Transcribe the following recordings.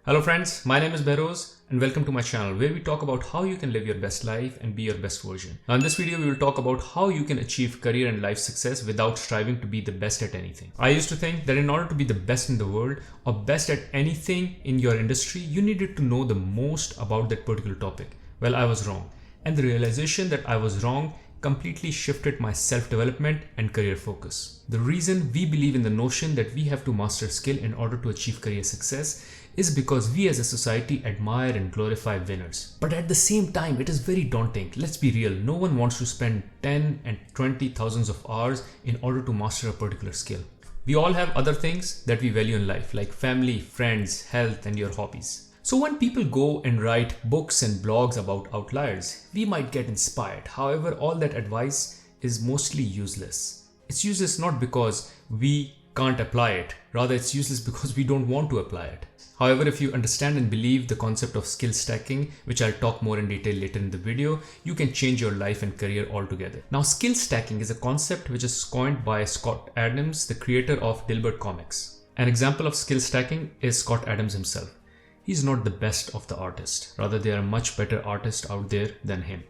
Hello friends, my name is Behroz and welcome to my channel where we talk about how you can live your best life and be your best version. Now in this video we will talk about how you can achieve career and life success without striving to be the best at anything. I used to think that in order to be the best in the world or best at anything in your industry, you needed to know the most about that particular topic. Well, I was wrong. And the realization that I was wrong completely shifted my self-development and career focus. The reason we believe in the notion that we have to master a skill in order to achieve career success is because we as a society admire and glorify winners. But at the same time, it is very daunting. Let's be real, no one wants to spend 10 and 20 thousands of hours in order to master a particular skill. We all have other things that we value in life, like family, friends, health, and your hobbies. So when people go and write books and blogs about outliers, we might get inspired. However, all that advice is mostly useless. It's useless not because we can't apply it, rather it's useless because we don't want to apply it. However, if you understand and believe the concept of skill stacking, which I'll talk more in detail later in the video, you can change your life and career altogether. Now, skill stacking is a concept which is coined by Scott Adams, the creator of Dilbert Comics. An example of skill stacking is Scott Adams himself. He's not the best of the artists. Rather, there are much better artists out there than him.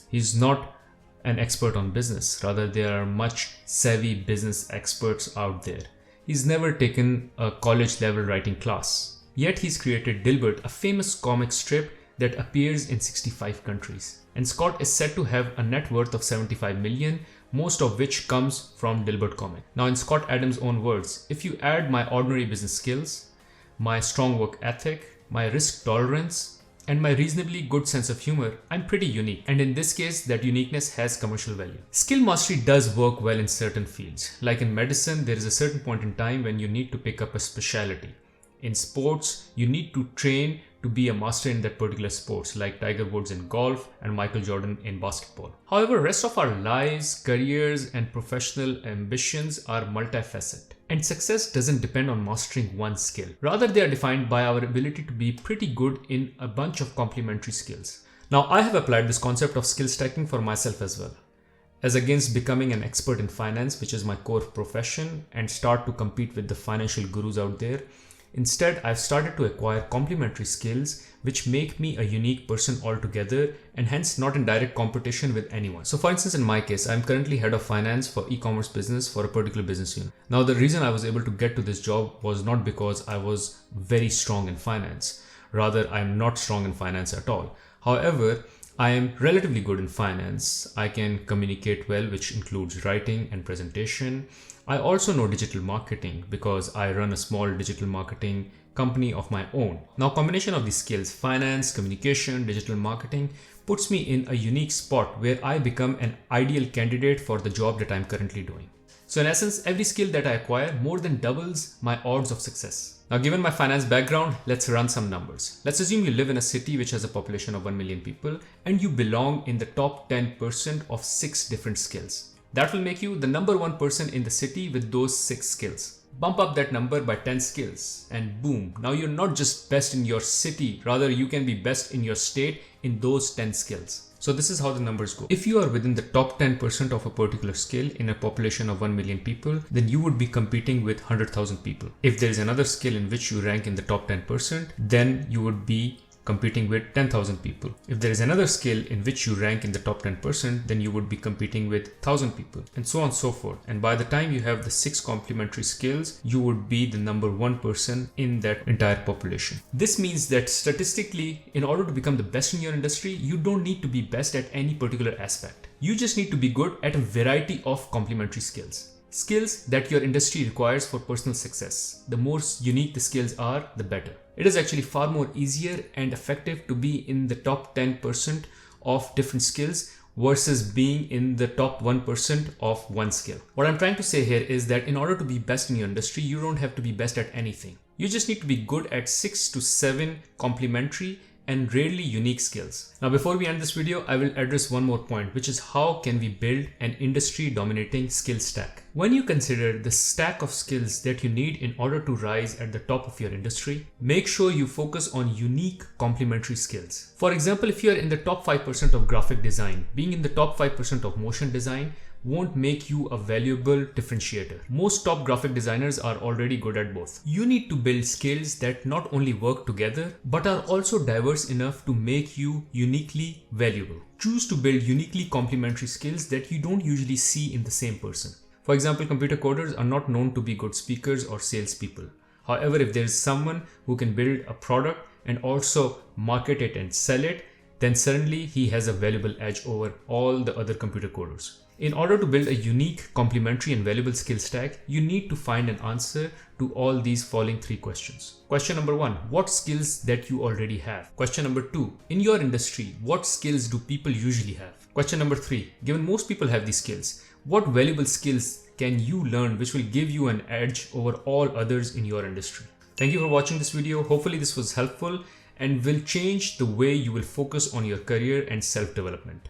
He's not an expert on business. Rather, there are much savvy business experts out there. He's never taken a college level writing class. Yet he's created Dilbert, a famous comic strip that appears in 65 countries. And Scott is said to have a net worth of 75 million, most of which comes from Dilbert Comic. Now, in Scott Adams' own words, if you add my ordinary business skills, my strong work ethic, my risk tolerance, and my reasonably good sense of humor, I'm pretty unique. And in this case, that uniqueness has commercial value. Skill mastery does work well in certain fields. Like in medicine, there is a certain point in time when you need to pick up a specialty. In sports, you need to train to be a master in that particular sports, like Tiger Woods in golf and Michael Jordan in basketball. However, rest of our lives, careers, and professional ambitions are multifaceted. And success doesn't depend on mastering one skill. Rather, they are defined by our ability to be pretty good in a bunch of complementary skills. Now, I have applied this concept of skill stacking for myself as well. As against becoming an expert in finance, which is my core profession, and start to compete with the financial gurus out there, instead, I've started to acquire complementary skills which make me a unique person altogether and hence not in direct competition with anyone. So for instance, in my case, I'm currently head of finance for e-commerce business for a particular business unit. Now, the reason I was able to get to this job was not because I was very strong in finance. Rather, I'm not strong in finance at all. However, I am relatively good in finance. I can communicate well, which includes writing and presentation. I also know digital marketing because I run a small digital marketing company of my own. Now, combination of these skills, finance, communication, digital marketing, puts me in a unique spot where I become an ideal candidate for the job that I'm currently doing. So in essence, every skill that I acquire more than doubles my odds of success. Now, given my finance background, let's run some numbers. Let's assume you live in a city which has a population of 1 million people and you belong in the top 10% of 6 different skills. That will make you the number 1 person in the city with those 6 skills. Bump up that number by 10 skills and boom, now you're not just best in your city, rather you can be best in your state in those 10 skills. So this is how the numbers go. If you are within the top 10% of a particular skill in a population of 1 million people, then you would be competing with 100,000 people. If there is another skill in which you rank in the top 10%, then you would be competing with 10,000 people. If there is another skill in which you rank in the top 10%, then you would be competing with 1,000 people, and so on and so forth. And by the time you have the 6 complementary skills, you would be the number 1 person in that entire population. This means that statistically, in order to become the best in your industry, you don't need to be best at any particular aspect. You just need to be good at a variety of complementary skills. Skills that your industry requires for personal success. The more unique the skills are, the better. It is actually far more easier and effective to be in the top 10% of different skills versus being in the top 1% of one skill. What I'm trying to say here is that in order to be best in your industry, you don't have to be best at anything. You just need to be good at 6 to 7 complementary and rarely unique skills. Now, before we end this video, I will address one more point, which is how can we build an industry dominating skill stack. When you consider the stack of skills that you need in order to rise at the top of your industry, make sure you focus on unique complementary skills. For example, if you are in the top 5% of graphic design, being in the top 5% of motion design won't make you a valuable differentiator. Most top graphic designers are already good at both. You need to build skills that not only work together, but are also diverse enough to make you uniquely valuable. Choose to build uniquely complementary skills that you don't usually see in the same person. For example, computer coders are not known to be good speakers or salespeople. However, if there is someone who can build a product and also market it and sell it, then suddenly he has a valuable edge over all the other computer coders. In order to build a unique, complementary and valuable skill stack, you need to find an answer to all these following 3 questions. Question number 1, what skills that you already have? Question number 2, in your industry, what skills do people usually have? Question number 3, given most people have these skills, what valuable skills can you learn which will give you an edge over all others in your industry? Thank you for watching this video. Hopefully this was helpful and will change the way you will focus on your career and self-development.